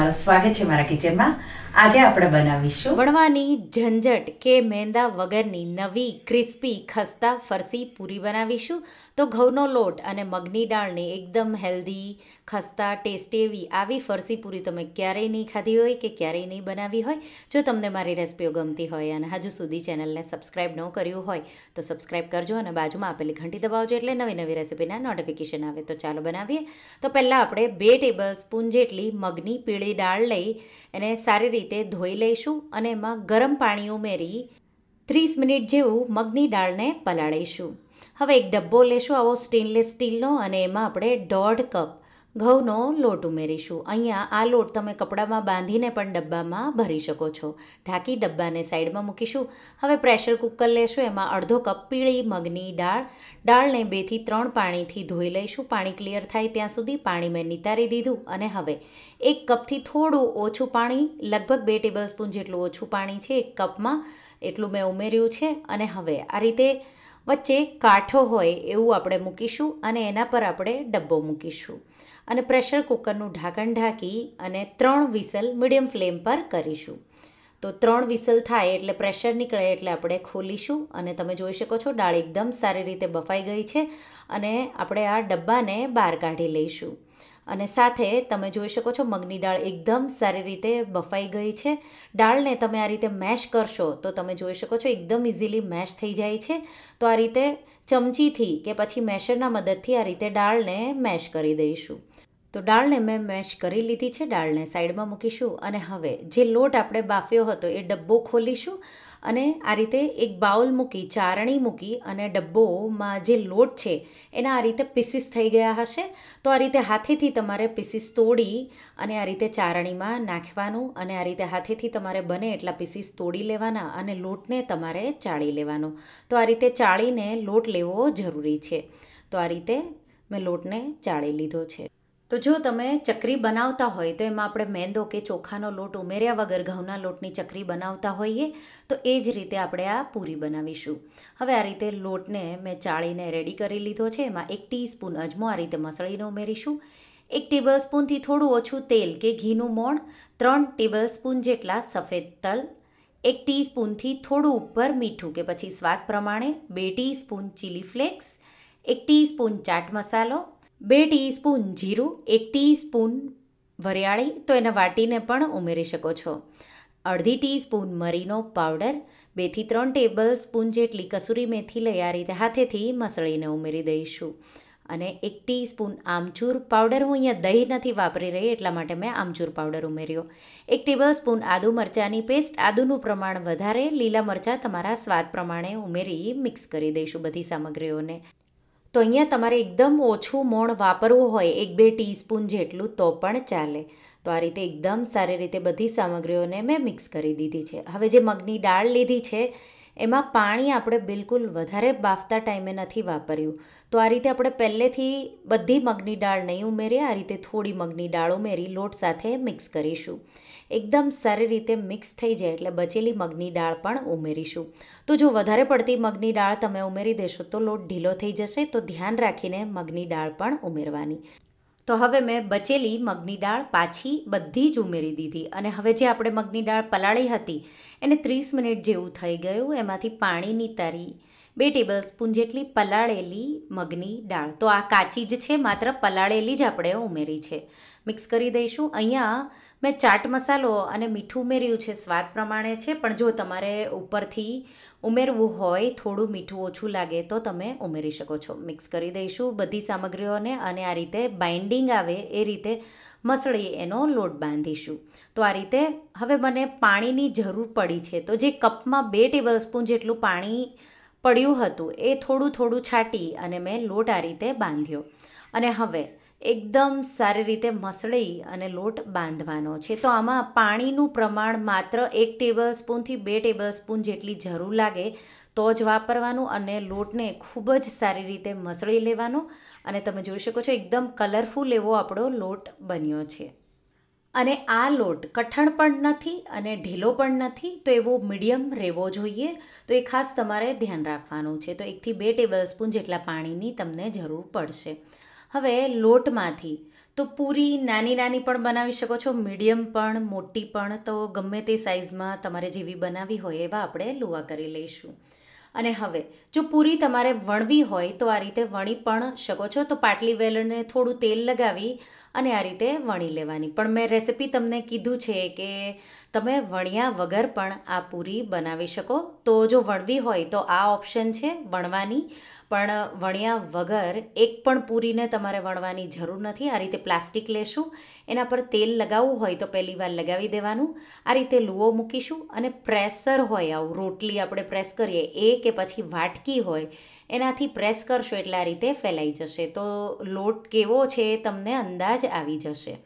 તમારું સ્વાગત છે મારા કિચનમાં। આજે આપણે બનાવીશું વણવાની ઝંઝટ કે મેંદા વગરની નવી ક્રિસ્પી ખસ્તા ફરસી પૂરી બનાવીશું। તો ઘઉંનો લોટ અને મગની દાળની એકદમ હેલ્ધી ખસ્તા ટેસ્ટી એવી આવી ફરસી પૂરી તમે ક્યારેય નહીં ખાધી હોય કે ક્યારેય નહીં બનાવી હોય। જો તમને મારી રેસિપીઓ ગમતી હોય અને હજુ સુધી ચેનલને સબસ્ક્રાઈબ ન કર્યું હોય તો સબસ્ક્રાઈબ કરજો અને બાજુમાં આપેલી ઘંટી દબાવજો એટલે નવી નવી રેસિપીના નોટિફિકેશન આવે। તો ચાલો બનાવીએ। તો પહેલાં આપણે 2 ટેબલસ્પૂન જેટલી મગની પીળી દાળ લઈ એને સારી રીતે ધોઈ લઈશું અને એમાં ગરમ પાણી ઉમેરી 30 મિનિટ જેવું મગની દાળને પલાળીશું। હવે એક ડબ્બો લેશું આવો સ્ટેનલેસ સ્ટીલનો અને એમાં આપણે 1.5 કપ ઘઉંનો લોટ ઉમેરીશું। અહીંયા આ લોટ તમે કપડામાં બાંધીને પણ ડબ્બામાં ભરી શકો છો। ઢાંકી ડબ્બાને સાઈડમાં મૂકીશું। હવે પ્રેશર કુકર લેશું, એમાં 1/2 કપ પીળી મગની દાળને 2 થી 3 પાણીથી ધોઈ લઈશું। પાણી ક્લિયર થાય ત્યાં સુધી પાણી મેં નિતારી દીધું અને હવે 1 કપથી થોડું ઓછું પાણી, લગભગ 2 ટેબલસ્પૂન જેટલું ઓછું પાણી છે, 1 કપમાં એટલું મેં ઉમેર્યું છે। અને હવે આ રીતે વચ્ચે કાંઠો હોય એવું આપણે મૂકીશું અને એના પર આપણે ડબ્બો મૂકીશું અને પ્રેશર કુકરનું ઢાંકણ ઢાંકી અને 3 વિસલ મીડિયમ ફ્લેમ પર કરીશું। તો 3 વિસલ થાય એટલે પ્રેશર નીકળે એટલે આપણે ખોલીશું અને તમે જોઈ શકો છો દાળ એકદમ સારી રીતે બફાઈ ગઈ છે અને આપણે આ ડબ્બાને બહાર કાઢી લઈશું। અને સાથે તમે જોઈ શકો છો મગની દાળ એકદમ સારી રીતે બફાઈ ગઈ છે। દાળને તમે આ રીતે મેશ કરશો તો તમે જોઈ શકો છો એકદમ ઇઝીલી મેશ થઈ જાય છે। તો આ રીતે ચમચીથી કે પછી મેશરના મદદથી આ રીતે દાળને મેશ કરી દઈશું। તો દાળને મેં મેશ કરી લીધી છે, દાળને સાઈડમાં મૂકીશું અને હવે જે લોટ આપણે બાફ્યો હતો એ ડબ્બો ખોલીશું અને આ રીતે એક બાઉલ મૂકી, ચારણી મૂકી અને ડબ્બોમાં જે લોટ છે એના આ રીતે પીસીસ થઈ ગયા હશે। તો આ રીતે હાથેથી તમારે પીસીસ તોડી અને આ રીતે ચારણીમાં નાખવાનું અને આ રીતે હાથેથી તમારે બને એટલા પીસીસ તોડી લેવાના અને લોટને તમારે ચાળી લેવાનો। તો આ રીતે ચાળીને લોટ લેવો જરૂરી છે। તો આ રીતે મેં લોટને ચાળી લીધો છે। તો જો તમે ચકરી બનાવતા હોય તો એમાં આપણે મેંદો કે ચોખાનો લોટ ઉમેર્યા વગર ઘઉંના લોટની ચકરી બનાવતા હોઈએ તો એ જ રીતે આપણે આ પૂરી બનાવીશું। હવે આ રીતે લોટને મેં ચાળીને રેડી કરી લીધો છે। એમાં 1 ટીસ્પૂન અજમો આ રીતે મસળીને ઉમેરીશું, 1 ટેબલસ્પૂનથી થોડું ઓછું તેલ કે ઘીનું મોણ, 3 ટેબલસ્પૂન જેટલા સફેદ તલ, 1 ટીસ્પૂનથી થોડું ઉપર મીઠું કે પછી સ્વાદ પ્રમાણે, 2 teaspoon chilli flakes, 1 teaspoon chaat મસાલો, 2 ટીસ્પૂન જીરું, 1 ટીસ્પૂન વરિયાળી તો એને વાટીને પણ ઉમેરી શકો છો, 1/2 ટીસ્પૂન મરીનો પાવડર, 2 થી 3 ટેબલસ્પૂન જેટલી કસુરી મેથી લઈ આ રીતે હાથેથી મસળીને ઉમેરી દઈશું અને 1 ટીસ્પૂન આમચૂર પાવડર, હું અહીંયા દહીં નથી વાપરી રહી એટલા માટે મેં આમચૂર પાવડર ઉમેર્યો, 1 ટેબલસ્પૂન આદુ મરચાંની પેસ્ટ, આદુનું પ્રમાણ વધારે, લીલા મરચાં તમારા સ્વાદ પ્રમાણે ઉમેરી મિક્સ કરી દઈશું બધી સામગ્રીઓને। તો અહીંયા તમારે એકદમ ઓછું મોણ વાપરવું હોય 1-2 ટીસ્પૂન જેટલું તો પણ ચાલે। તો આ રીતે એકદમ સારી રીતે બધી સામગ્રીઓને મેં મિક્સ કરી દીધી છે। હવે જે મગની દાળ લીધી છે એમાં પાણી આપણે બિલકુલ વધારે બાફતા ટાઈમે નથી વાપર્યું। તો આ રીતે આપણે પહેલેથી બધી મગની દાળ નહીં ઉમેરીએ, આ રીતે થોડી મગની દાળ ઉમેરી લોટ સાથે મિક્સ કરીશું। એકદમ સારી રીતે મિક્સ થઈ જાય એટલે બચેલી મગની દાળ પણ ઉમેરીશું। તો જો વધારે પડતી મગની દાળ તમે ઉમેરી દેશો તો લોટ ઢીલો થઈ જશે, તો ધ્યાન રાખીને મગની દાળ પણ ઉમેરવાની। તો હવે મેં બચેલી મગની દાળ પાછી બધી જ ઉમેરી દીધી અને હવે જે આપણે મગની દાળ પલાળી હતી એને 30 મિનિટ જેવું થઈ ગયું, એમાંથી પાણી નિતારી 2 ટેબલસ્પૂન જેટલી પલાળેલી મગની દાળ, તો આ કાચી જ છે, માત્ર પલાળેલી જ આપણે ઉમેરી છે, મિક્સ કરી દઈશું। અહીંયા મેં ચાટ મસાલો અને મીઠું ઉમેર્યું છે, સ્વાદ પ્રમાણે છે, પણ જો તમારે ઉપરથી ઉમેરવું હોય, થોડું મીઠું ઓછું લાગે તો તમે ઉમેરી શકો છો। મિક્સ કરી દઈશું બધી સામગ્રીઓને અને આ રીતે બાઇન્ડિંગ આવે એ રીતે મસળી એનો લોટ બાંધીશું। તો આ રીતે હવે મને પાણીની જરૂર પડી છે, તો જે કપમાં 2 ટેબલસ્પૂન જેટલું પાણી પડ્યું હતું એ થોડું થોડું છાંટી અને મેં લોટ આ રીતે બાંધ્યો અને હવે એકદમ સારી રીતે મસળી અને લોટ બાંધવાનો છે। તો આમાં પાણીનું પ્રમાણ માત્ર 1 ટેબલસ્પૂનથી 2 ટેબલસ્પૂન જેટલી જરૂર લાગે તો જ વાપરવાનું અને લોટને ખૂબ જ સારી રીતે મસળી લેવાનો અને તમે જોઈ શકો છો એકદમ કલરફુલ એવો આપણો લોટ બન્યો છે અને આ લોટ કઠણ પણ નથી અને ઢીલો પણ નથી, તો એવો મીડિયમ રહેવો જોઈએ। તો એ ખાસ તમારે ધ્યાન રાખવાનું છે। તો 1 થી 2 ટેબલસ્પૂન જેટલા પાણીની તમને જરૂર પડશે। હવે લોટમાંથી તો પૂરી નાની નાની પણ બનાવી શકો છો, મીડિયમ પણ, મોટી પણ. તો ગમે તે સાઇઝમાં તમારે જેવી બનાવી હોય એવા આપણે લુવા કરી લઈશું. અને હવે જો પૂરી તમારે વણવી હોય તો આ રીતે વણી પણ શકો છો. તો પાટલી વેલણને થોડું તેલ લગાવી અને આ રીતે વણી લેવાની. પણ મેં રેસિપી તમને કીધું છે કે તમે વણ્યા વગર પણ આ પૂરી બનાવી શકો. તો જો વણવી હોય તો આ ઓપ્શન છે વણવાની, પણ વણ્યા વગર એક પણ પૂરીને તમારે વણવાની જરૂર નથી. આ રીતે પ્લાસ્ટિક લેશું, એના પર તેલ લગાવવું હોય તો પહેલી વાર લગાવી દેવાનું. આ રીતે લુઓ મૂકીશું અને પ્રેસર હોય, આવું રોટલી આપણે પ્રેસ કરીએ એ કે પછી વાટકી હોય એનાથી પ્રેસ કરશો એટલે આ રીતે ફેલાઈ જશે. તો લોટ કેવો છે એ તમને અંદાજ આવી જશે.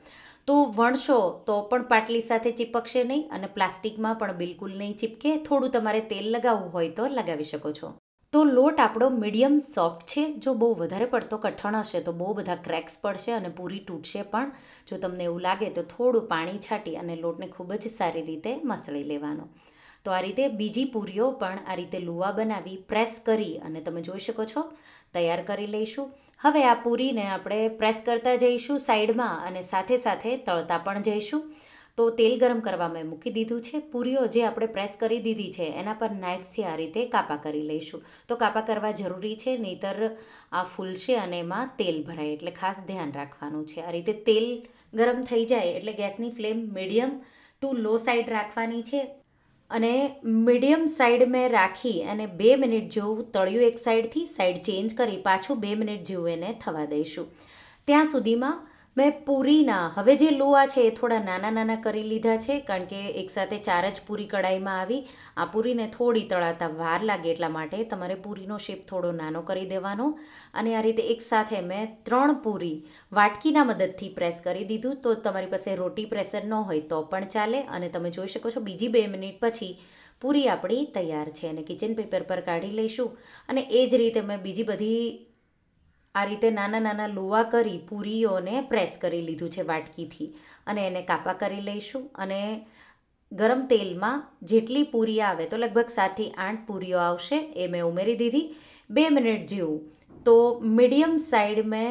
તો વણશો તો પણ પાટલી સાથે ચીપકશે નહીં અને પ્લાસ્ટિકમાં પણ બિલકુલ નહીં ચીપકે. થોડું તમારે તેલ લગાવવું હોય તો લગાવી શકો છો. તો લોટ આપણો મીડિયમ સોફ્ટ છે. જો બહુ વધારે પડતો કઠણ હશે તો બહુ બધા ક્રેક્સ પડશે અને પૂરી તૂટશે પણ. જો તમને એવું લાગે તો થોડું પાણી છાંટી અને લોટને ખૂબ જ સારી રીતે મસળી લેવાનો. તો આ રીતે બીજી પૂરીઓ પણ આ રીતે લુવા બનાવી પ્રેસ કરી અને તમે જોઈ શકો છો તૈયાર કરી લઈશું. હવે આ પૂરીને આપણે પ્રેસ કરતા જઈશું સાઈડમાં અને સાથે સાથે તળતા પણ જઈશું. તો તેલ ગરમ કરવા મેં મૂકી દીધું છે. પૂરીઓ જે આપણે પ્રેસ કરી દીધી છે એના પર નાઇફથી આ રીતે કાપા કરી લઈશું. તો કાપા કરવા જરૂરી છે, નહીંતર આ ફૂલશે અને એમાં તેલ ભરાય, એટલે ખાસ ધ્યાન રાખવાનું છે. આ રીતે તેલ ગરમ થઈ જાય એટલે ગેસની ફ્લેમ મીડિયમ ટુ લો સાઈડ રાખવાની છે અને મીડિયમ સાઈડ મેં રાખી અને 2 મિનિટ જેવું તળિયું એક સાઈડથી, સાઈડ ચેન્જ કરી પાછું 2 મિનિટ જેવું એને થવા દઈશું. ત્યાં સુધીમાં મેં પૂરીના હવે જે લુવા છે એ થોડા નાના નાના કરી લીધા છે, કારણ કે એકસાથે 4 જ પૂરી કડાઈમાં આવી. આ પૂરીને થોડી તળાતા વાર લાગે એટલા માટે તમારે પૂરીનો શેપ થોડો નાનો કરી દેવાનો. અને આ રીતે એકસાથે મેં 3 પૂરી વાટકીના મદદથી પ્રેસ કરી દીધું. તો તમારી પાસે રોટી પ્રેસર ન હોય તો પણ ચાલે. અને તમે જોઈ શકો છો બીજી 2 મિનિટ પછી પૂરી આપણી તૈયાર છે અને કિચન પેપર પર કાઢી લઈશું. અને એ જ રીતે મેં બીજી બધી આ રીતે નાના નાના લુવા કરી પૂરીઓને પ્રેસ કરી લીધું છે વાટકીથી અને એને કાપા કરી લઈશું. અને ગરમ તેલમાં જેટલી પૂરી આવે તો લગભગ 7થી 8 પૂરીઓ આવશે એ મેં ઉમેરી દીધી. 2 મિનિટ જેવું તો મીડિયમ સાઈડ મેં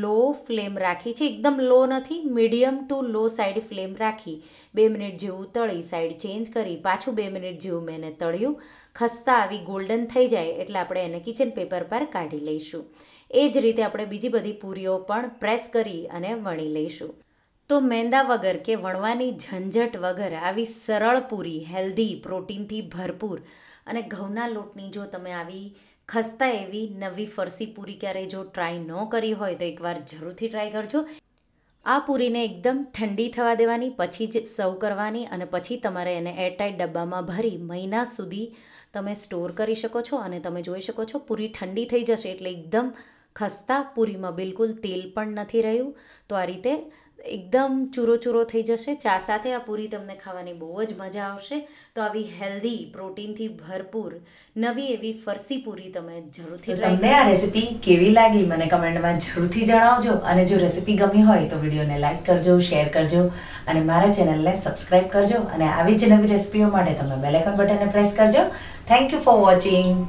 લો ફ્લેમ રાખી છે, એકદમ લો નથી, મીડિયમ ટુ લો સાઈડ ફ્લેમ રાખી 2 મિનિટ જેવું તળી સાઈડ ચેન્જ કરી પાછું 2 મિનિટ જેવું મેં એને તળ્યું. ખસ્તા આવી ગોલ્ડન થઈ જાય એટલે આપણે એને કિચન પેપર પર કાઢી લઈશું. એ જ રીતે આપણે બીજી બધી પૂરીઓ પણ પ્રેસ કરી અને વણી લઈશું. તો મેંદા વગર કે વણવાની ઝંઝટ વગર આવી સરળ પૂરી, હેલ્ધી, પ્રોટીનથી ભરપૂર અને ઘઉંના લોટની જો તમે આવી ખસ્તા એવી નવી ફરસી પૂરી ક્યારેય જો ટ્રાય ન કરી હોય તો એકવાર જરૂરથી ટ્રાય કરજો. આ પૂરીને એકદમ ઠંડી થવા દેવાની, પછી જ સર્વ કરવાની અને પછી તમારે એને એરટાઇટ ડબ્બામાં ભરી મહિના સુધી તમે સ્ટોર કરી શકો છો. અને તમે જોઈ શકો છો પૂરી ઠંડી થઈ જશે એટલે એકદમ ખસ્તા, પૂરીમાં બિલકુલ તેલ પણ નથી રહ્યું. તો આ રીતે એકદમ ચૂરો ચૂરો થઈ જશે. ચા સાથે આ પૂરી તમને ખાવાની બહુ જ મજા આવશે. તો આવી હેલ્ધી, પ્રોટીનથી ભરપૂર નવી એવી ફરસી પૂરી તમે જરૂરથી ટ્રાય તમને આ રેસીપી કેવી લાગી મને કમેન્ટમાં જરૂરથી જણાવજો. અને જો રેસીપી ગમી હોય તો વિડીયોને લાઈક કરજો, શેર કરજો અને મારા ચેનલને સબસ્ક્રાઈબ કરજો. અને આવી જ નવી રેસીપીઓ માટે તમે બેલ આઇકન બટનને પ્રેસ કરજો. Thank you for watching.